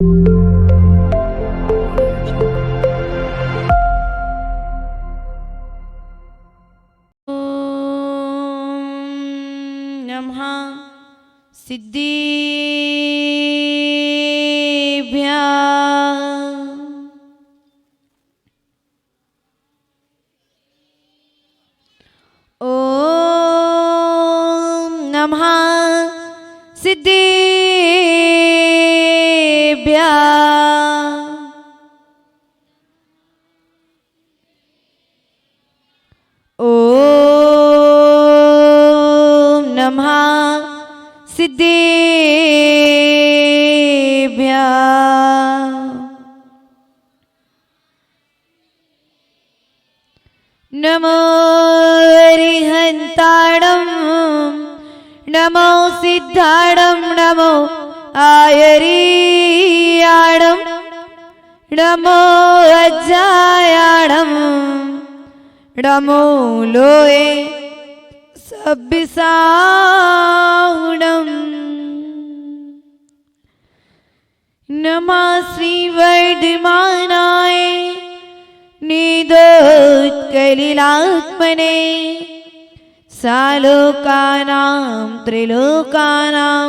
नमः सिद्धिभ्याम्। ॐ नमः सिद्धिभ्याम्। ॐ नमः सिद्धिभ्याम्। नमो अरिहन्ताणं नमो सिद्धाणं नमो आयरीयाणं नमो अज्जायाणं नमो लोये सब्बिसाहुणम्। नमः श्रीवर्धमानाय निदोत्कलिलात्मने सालोकानां त्रिलोकानां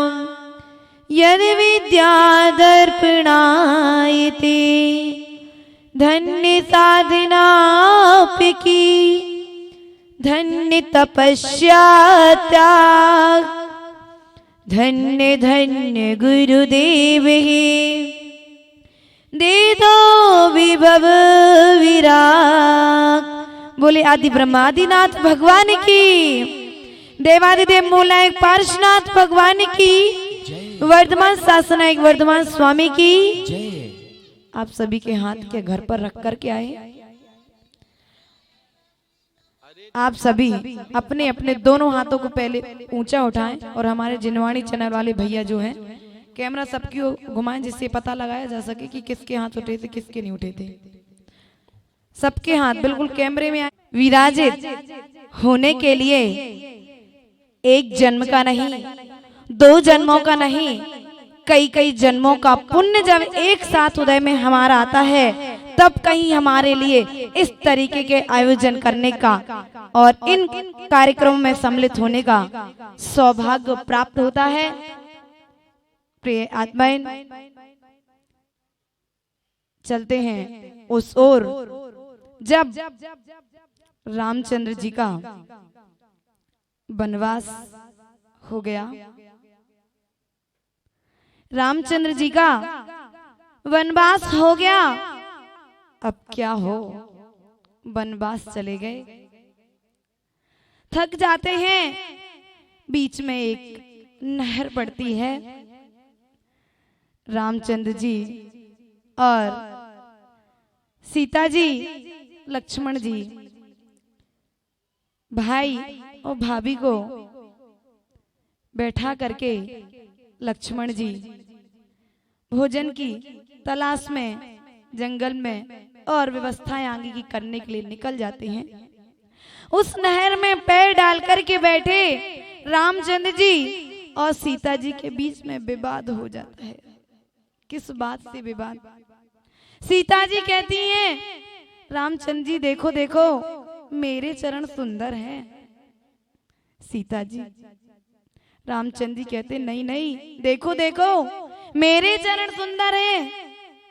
यद्विद्यादर्पणायते धन्य साधनापिकी धन्य तपस्या त्याग धन्य धन्य गुरुदेव दे दो विभव विराग। बोले आदि ब्रह्मादिनाथ भगवान की, देवादिदेव मूलायक पार्श्वनाथ भगवान की, वर्धमान शासनायक वर्धमान स्वामी की। आप सभी के हाथ के घर पर रख कर के आए। आप सभी अपने अपने दोनों हाथों को पहले ऊंचा उठाएं और हमारे जिनवाणी चैनल वाले भैया जो हैं कैमरा सबकी घुमाएं जिससे पता लगाया जा सके कि किसके हाथ उठे थे किसके नहीं उठे थे। सबके हाथ बिल्कुल कैमरे में आए। विराजित होने के लिए एक जन्म का नहीं, दो जन्मों का नहीं, कई कई जन्मों का पुण्य जब एक साथ उदय में हमारा आता है तब कहीं हमारे लिए इस तरीके के आयोजन करने का और इन कार्यक्रमों में सम्मिलित होने का सौभाग्य प्राप्त होता है। प्रिय आत्माएं, चलते हैं उस ओर जब रामचंद्र जी का वनवास हो गया। रामचंद्र जी का वनवास हो गया। अब क्या हो, वनवास चले गए, थक जाते हैं। बीच में एक नहर पड़ती है। रामचंद्र जी और सीता जी, लक्ष्मण जी, भाई और भाभी को बैठा करके लक्ष्मण जी भोजन की तलाश में जंगल में और व्यवस्थाएं आगे की करने के लिए निकल जाते हैं। उस नहर में पैर डाल करके बैठे रामचंद्र जी और सीता जी के बीच में विवाद हो जाता है। किस बात से विवाद? सीता जी कहती हैं, रामचंद्र जी देखो देखो मेरे चरण सुंदर हैं। सीता जी, रामचंद्र जी कहते नहीं नहीं देखो देखो मेरे चरण सुंदर हैं।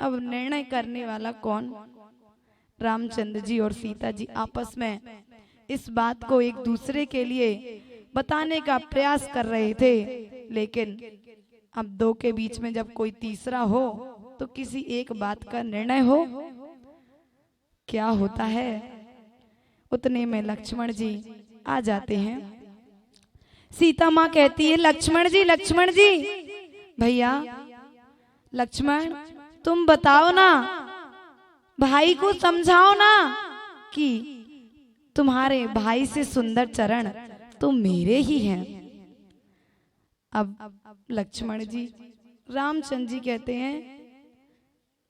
अब निर्णय करने वाला कौन? रामचंद्र जी और सीता जी आपस में इस बात को एक दूसरे के लिए बताने का प्रयास कर रहे थे, लेकिन अब दो के बीच में जब कोई तीसरा हो तो किसी एक बात का निर्णय हो। क्या होता है? उतने में लक्ष्मण जी आ जाते हैं। सीता माँ कहती है, लक्ष्मण जी भैया लक्ष्मण तुम बताओ ना, भाई को समझाओ ना कि तुम्हारे भाई से सुंदर चरण तो मेरे ही हैं। अब लक्ष्मण जी, रामचंद्र जी कहते हैं,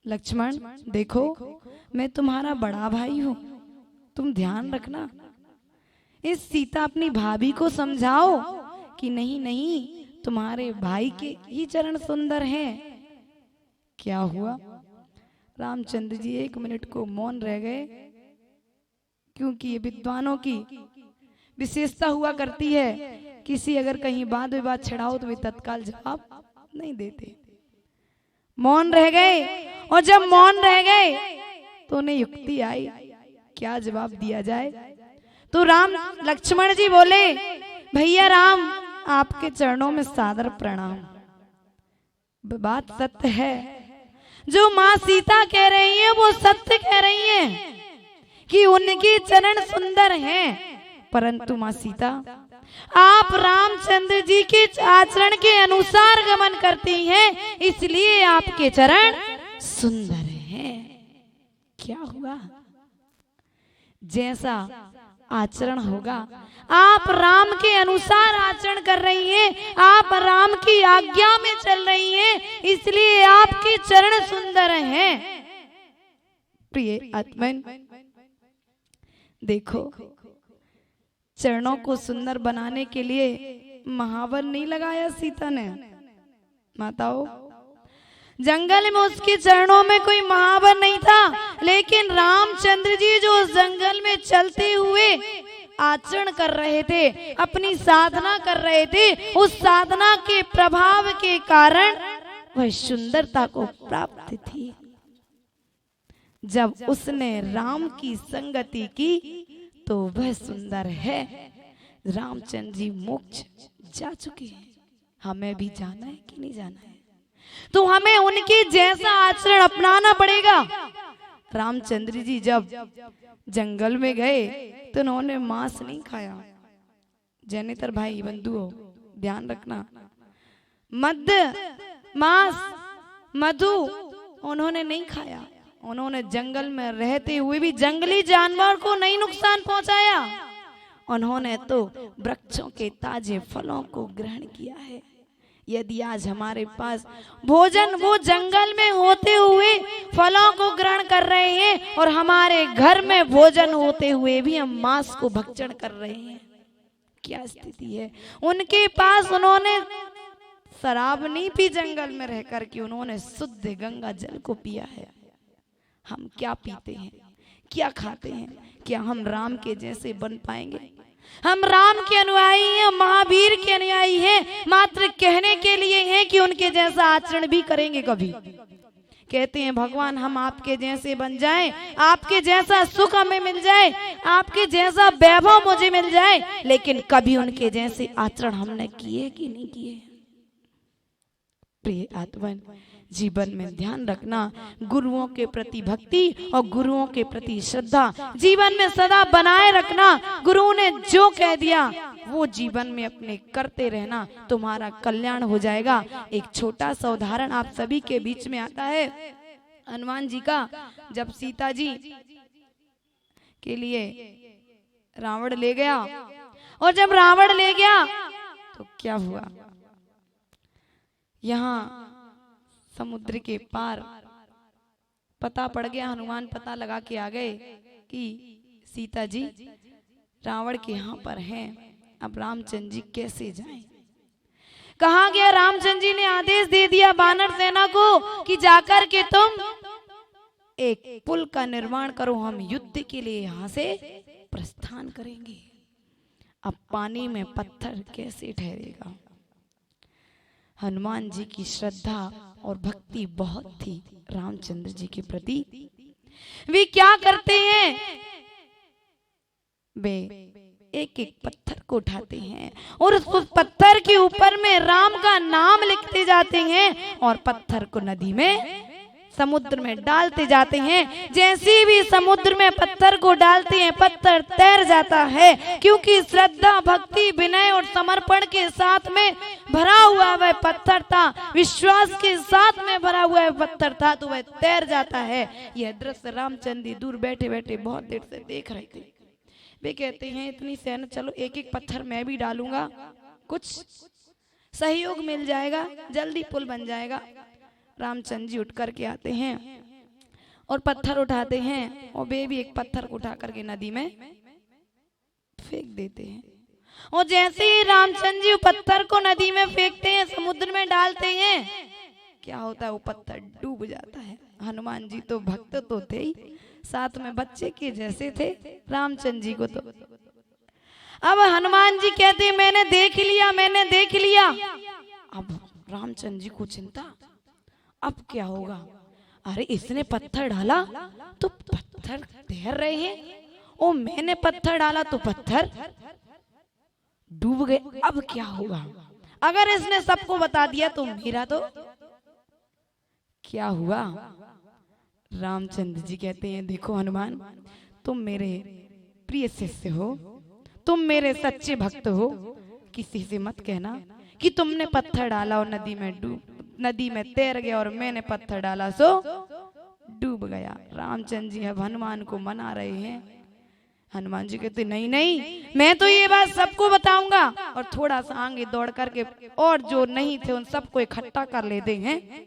लक्ष्मण देखो मैं तुम्हारा बड़ा भाई हूं, तुम ध्यान रखना। इस सीता अपनी भाभी को समझाओ कि नहीं नहीं तुम्हारे भाई के ही चरण सुंदर हैं। क्या हुआ? रामचंद्र जी 1 मिनट को मौन रह गए, क्योंकि ये विद्वानों की विशेषता हुआ करती है, किसी अगर कहीं वाद विवाद छिड़ाओ तो वे तत्काल जवाब नहीं देते। मौन रह गए, और जब मौन रह गए तो उन्हें युक्ति आई, क्या जवाब दिया जाए। तो राम लक्ष्मण जी बोले, भैया राम, आपके चरणों में सादर प्रणाम। बात सत्य है, जो माँ सीता कह रही है वो सत्य कह रही है कि उनके चरण सुंदर हैं, परंतु माँ सीता, आप रामचंद्र जी के आचरण के अनुसार गमन करती हैं, इसलिए आपके चरण सुंदर हैं। क्या हुआ? जैसा आचरण होगा, आप राम के अनुसार आचरण कर रही हैं, आप राम की आज्ञा में चल रही हैं, इसलिए आपके चरण सुंदर हैं। प्रिय आत्मन, देखो, चरणों को सुंदर बनाने के लिए महावर नहीं लगाया सीता ने। माताओं, जंगल में उसके चरणों में कोई महावर नहीं था, लेकिन रामचंद्र जी जो उस जंगल में चलते हुए आचरण कर रहे थे, अपनी साधना कर रहे थे, उस साधना के प्रभाव के कारण वह सुंदरता को प्राप्त थी। जब उसने राम की संगति की तो वह सुंदर है। रामचंद्र जी मोक्ष जा चुके हैं, हमें भी जाना है कि नहीं जाना है? तो हमें उनके जैसा आचरण अपनाना पड़ेगा। रामचंद्र जी जब जंगल में गए तो उन्होंने मांस नहीं खाया। जैनेतर भाई बंधुओं, ध्यान रखना, मद्य, मांस, मधु उन्होंने नहीं खाया। उन्होंने जंगल में रहते हुए भी जंगली जानवर को नहीं नुकसान पहुंचाया। उन्होंने तो वृक्षों के ताजे फलों को ग्रहण किया है। यदि आज हमारे पास भोजन वो जंगल में होते हुए फलों को ग्रहण कर रहे हैं, और हमारे घर में भोजन होते हुए भी हम मांस को भक्षण कर रहे हैं, क्या स्थिति है? उनके पास उन्होंने शराब नहीं पी जंगल में रह करके, उन्होंने शुद्ध गंगा जल को पिया है। हम क्या पीते हैं, क्या खाते हैं? क्या हम राम के जैसे बन पाएंगे? हम राम के अनुयायी हैं, महावीर के अनुयायी हैं, मात्र कहने के लिए हैं कि उनके जैसा आचरण भी करेंगे कभी? कहते हैं भगवान हम आपके जैसे बन जाएं, आपके जैसा सुख हमें मिल जाए, आपके जैसा वैभव मुझे मिल जाए, लेकिन कभी उनके जैसे आचरण हमने किए कि नहीं किए? प्रिय आत्मन, जीवन में ध्यान रखना, गुरुओं के प्रति भक्ति और गुरुओं के प्रति श्रद्धा जीवन में सदा बनाए रखना। गुरु ने जो कह दिया वो जीवन में अपने करते रहना, तुम्हारा कल्याण हो जाएगा। एक छोटा सा उदाहरण आप सभी के बीच में आता है, हनुमान जी का। जब सीता जी के लिए रावण ले गया, और जब रावण ले गया तो क्या हुआ? यहाँ समुद्र के पार पता पड़ गया, हनुमान पता लगा के आ गए कि सीता जी रावण के यहाँ पर हैं। अब रामचंद्र जी कैसे जाएं? कहा गया, रामचंद्र जी ने आदेश दे दिया वानर सेना को कि जाकर के तुम एक पुल का निर्माण करो, हम युद्ध के लिए यहाँ से प्रस्थान करेंगे। अब पानी में पत्थर कैसे ठहरेगा? हनुमान जी की श्रद्धा और भक्ति बहुत थी रामचंद्र जी के प्रति। वे क्या करते हैं? वे एक एक पत्थर को उठाते हैं और उस पत्थर के ऊपर में राम का नाम लिखते जाते हैं, और पत्थर को नदी में, समुद्र में डालते जाते हैं। जैसे भी समुद्र में पत्थर को डालते हैं, पत्थर तैर जाता है, क्योंकि श्रद्धा, भक्ति, विनय और समर्पण के साथ में भरा हुआ वह पत्थर था, विश्वास के साथ में भरा हुआ वह पत्थर था, तो वह तैर जाता है। यह दृश्य रामचंद्र दूर बैठे बैठे बहुत देर से देख रहे थे। वे कहते हैं इतनी सेना, चलो एक एक पत्थर मैं भी डालूंगा, कुछ सहयोग मिल जाएगा, जल्दी पुल बन जाएगा। रामचंद्र जी उठ करके आते हैं और पत्थर उठाते हैं, और वे भी एक पत्थर को उठा करके नदी में फेंक देते हैं। और जैसे ही रामचंद्र जी पत्थर को नदी में फेंकते हैं, समुद्र में डालते हैं, क्या होता है, वो पत्थर डूब जाता है। हनुमान जी तो भक्त तो थे ही, साथ में बच्चे के जैसे थे रामचंद्र जी को। तो अब हनुमान जी कहते मैंने देख लिया, मैंने देख लिया। अब रामचंद्र जी को चिंता, अब क्या होगा। अरे इसने पत्थर डाला तो पत्थर तैर रहे हैं, ओ मैंने पत्थर डाला तो पत्थर डूब गए। अब क्या होगा, अगर इसने सबको बता दिया तो मेरा तो क्या हुआ। रामचंद्र जी कहते हैं देखो हनुमान, तुम मेरे प्रिय शिष्य हो, तुम मेरे सच्चे भक्त हो, किसी से मत कहना कि तुमने पत्थर डाला और नदी में तैर गया और मैंने पत्थर डाला सो डूब गया। रामचंद्र जी अब हनुमान को मना रहे हैं। हनुमान जी कहते नहीं नहीं, मैं तो ये बात सबको बताऊंगा। और थोड़ा सा आगे दौड़ करके और जो नहीं थे उन सबको इकट्ठा कर लेते हैं।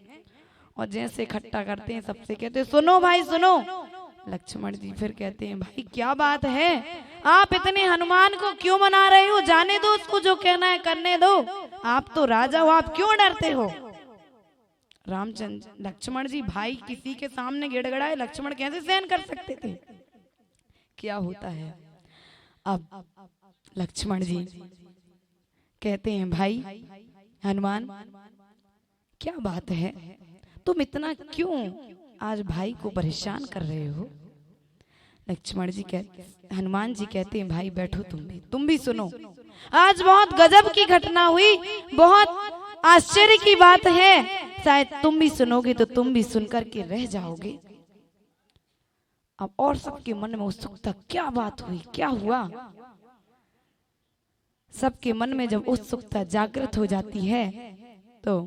और जैसे इकट्ठा करते हैं सबसे कहते हैं सुनो भाई सुनो। लक्ष्मण जी फिर कहते हैं भाई क्या बात है, आप इतने हनुमान को क्यों मना रहे हो, जाने दो उसको, जो कहना है करने दो, आप तो राजा हो, आप क्यों डरते हो। रामचंद्र लक्ष्मण जी, भाई किसी के सामने गिड़गड़ाए लक्ष्मण कैसे सहन कर सकते थे। क्या होता है, अब लक्ष्मण जी कहते हैं भाई हनुमान क्या बात है, तुम इतना क्यों आज भाई को परेशान कर रहे हो। लक्ष्मण जी कहते, हनुमान जी कहते हैं भाई बैठो, तुम भी सुनो। आज बहुत गजब की घटना हुई, बहुत आश्चर्य की बात है, शायद तुम भी सुनोगे तो तुम भी सुनकर के रह जाओगे। अब और सबके मन में उत्सुकता, क्या बात हुई, क्या हुआ। सबके मन में जब उत्सुकता जागृत हो जाती है तो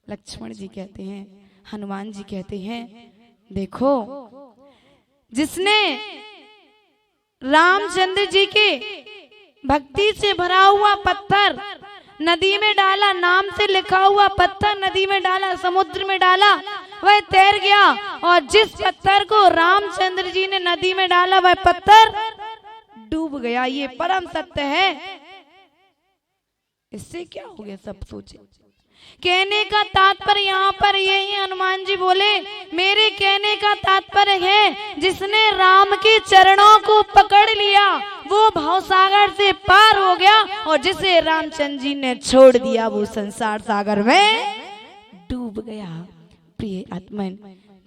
लक्ष्मण जी कहते हैं, हनुमान जी कहते हैं देखो, जिसने रामचंद्र जी के भक्ति से भरा हुआ पत्थर नदी में डाला, नाम से लिखा हुआ पत्थर नदी में डाला, समुद्र में डाला, वह तैर गया। और जिस पत्थर को रामचंद्र जी ने नदी में डाला वह पत्थर डूब गया। ये परम सत्य है। इससे क्या हो गया, सब सोचे। कहने का तात्पर्य यहाँ पर यही हनुमान जी बोले, मेरे कहने का तात्पर्य है जिसने राम के चरणों को पकड़ लिया वो भवसागर से पार हो गया, और जिसे रामचंद्र जी ने छोड़ दिया वो संसार सागर में डूब गया। प्रिय आत्मन,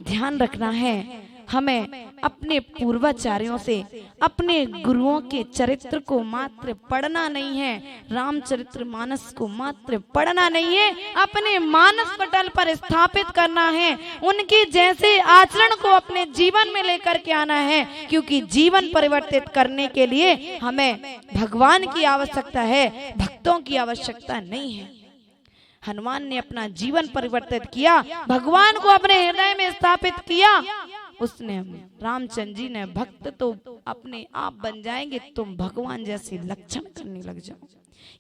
ध्यान रखना है, हमें अपने पूर्वाचार्यों से, अपने गुरुओं के चरित्र को मात्र पढ़ना नहीं है, रामचरित्र मानस को मात्र पढ़ना नहीं है, अपने मानस पटल पर स्थापित करना है। उनके जैसे आचरण को अपने जीवन में लेकर के आना है, क्योंकि जीवन परिवर्तित करने के लिए हमें भगवान की आवश्यकता है, भक्तों की आवश्यकता नहीं है। हनुमान ने अपना जीवन परिवर्तित किया, भगवान को अपने हृदय में स्थापित किया। उसने रामचंद्र जी ने भक्त तो अपने आप बन जाएंगे, तुम भगवान जैसे लक्षण करने लग जाओ।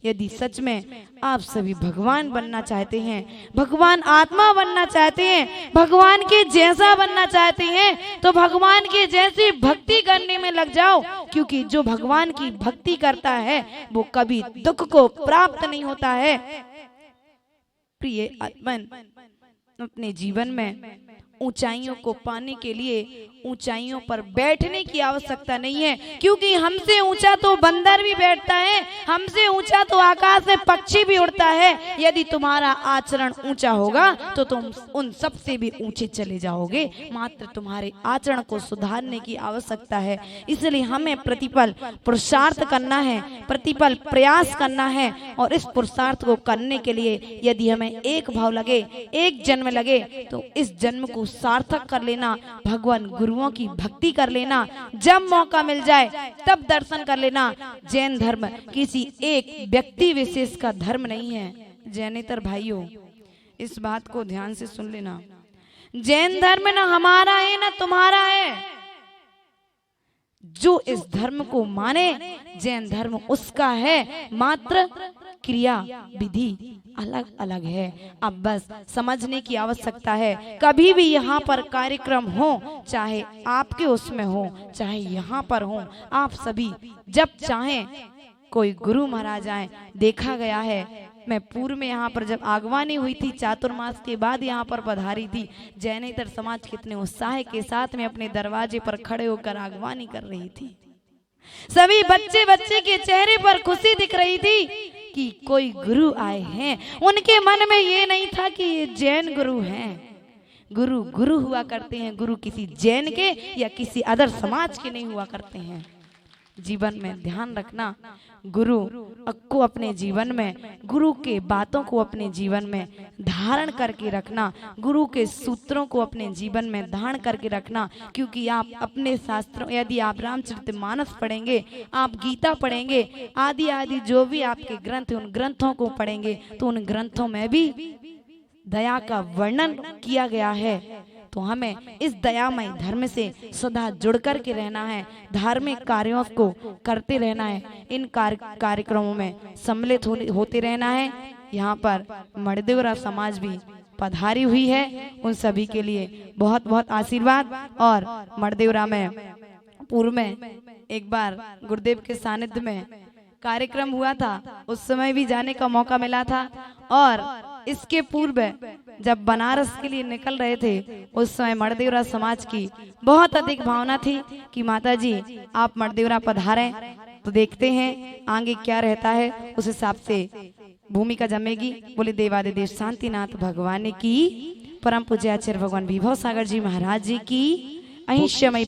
यदि सच में आप सभी भगवान बनना चाहते हैं, भगवान आत्मा बनना चाहते हैं, भगवान के जैसा बनना चाहते हैं, तो भगवान के जैसी भक्ति करने में लग जाओ, क्योंकि जो भगवान की भक्ति करता है वो कभी दुख को प्राप्त नहीं होता है। प्रिय आत्मन, अपने जीवन में ऊंचाइयों को पाने के लिए ऊंचाइयों पर बैठने की आवश्यकता नहीं है, क्योंकि हमसे ऊंचा तो बंदर भी बैठता है, हमसे ऊंचा तो आकाश में पक्षी भी उड़ता है। यदि तुम्हारा आचरण ऊंचा होगा तो तुम उन सब से भी ऊंचे चले जाओगे। मात्र तुम्हारे आचरण को सुधारने की आवश्यकता है। इसलिए हमें प्रतिपल पुरुषार्थ करना है, प्रतिपल प्रयास करना है, और इस पुरुषार्थ को करने के लिए यदि हमें एक भाव लगे, एक जन्म लगे, तो इस जन्म को सार्थक कर लेना, भगवान गुरुओं की भक्ति कर लेना, जब मौका मिल जाए तब दर्शन कर लेना। जैन धर्म किसी एक व्यक्ति विशेष का धर्म नहीं है। जैनेतर भाइयों, इस बात को ध्यान से सुन लेना, जैन धर्म ना हमारा है ना तुम्हारा है। जो इस धर्म को माने, जैन धर्म उसका है, मात्र क्रिया विधि अलग अलग है। अब बस समझने की आवश्यकता है। कभी भी यहाँ पर कार्यक्रम हो, चाहे आपके उसमें हो, चाहे यहाँ पर हो, आप सभी जब चाहें कोई गुरु महाराज आए, देखा गया है मैं पूर्व में यहाँ पर जब आगवानी हुई थी, चातुर्मास के बाद यहाँ पर पधारी थी, जैनेतर समाज कितने उत्साह के साथ में अपने दरवाजे पर खड़े होकर आगवानी कर रही थी। सभी बच्चे बच्चे के चेहरे पर खुशी दिख रही थी कि कोई गुरु आए हैं। उनके मन में ये नहीं था कि ये जैन गुरु हैं। गुरु गुरु हुआ करते हैं, गुरु किसी जैन के या किसी अदर समाज के नहीं हुआ करते हैं। जीवन में ध्यान रखना, गुरु को अपने जीवन में, गुरु के बातों को अपने जीवन में धारण करके रखना, गुरु के सूत्रों को अपने जीवन में धारण करके रखना। क्योंकि आप अपने शास्त्रों, यदि आप रामचरितमानस पढ़ेंगे, आप गीता पढ़ेंगे, आदि आदि जो भी आपके ग्रंथ, उन ग्रंथों को पढ़ेंगे तो उन ग्रंथों में भी दया का वर्णन किया गया है। तो हमें इस दयामय धर्म से सदा जुड़ कर के रहना है, धार्मिक कार्यों को करते रहना है, इन कार्यक्रमों में सम्मिलित होते रहना है। यहाँ पर मणिदेवरा समाज भी पधारी हुई है, उन सभी के लिए बहुत बहुत आशीर्वाद। और मणिदेवरा में पूर्व में एक बार गुरुदेव के सानिध्य में कार्यक्रम हुआ था, उस समय भी जाने का मौका मिला था। और इसके पूर्व जब बनारस के लिए निकल रहे थे, उस समय मणिदेवरा समाज की बहुत अधिक भावना थी कि माता जी आप मणिदेवरा पधारें, तो देखते हैं आगे क्या रहता है, उस हिसाब से भूमिका जमेगी। बोले देवादिदेव शांतिनाथ भगवान की, परम पूज्य आचार्य भगवान विभव सागर जी महाराज जी की, अहिंसमय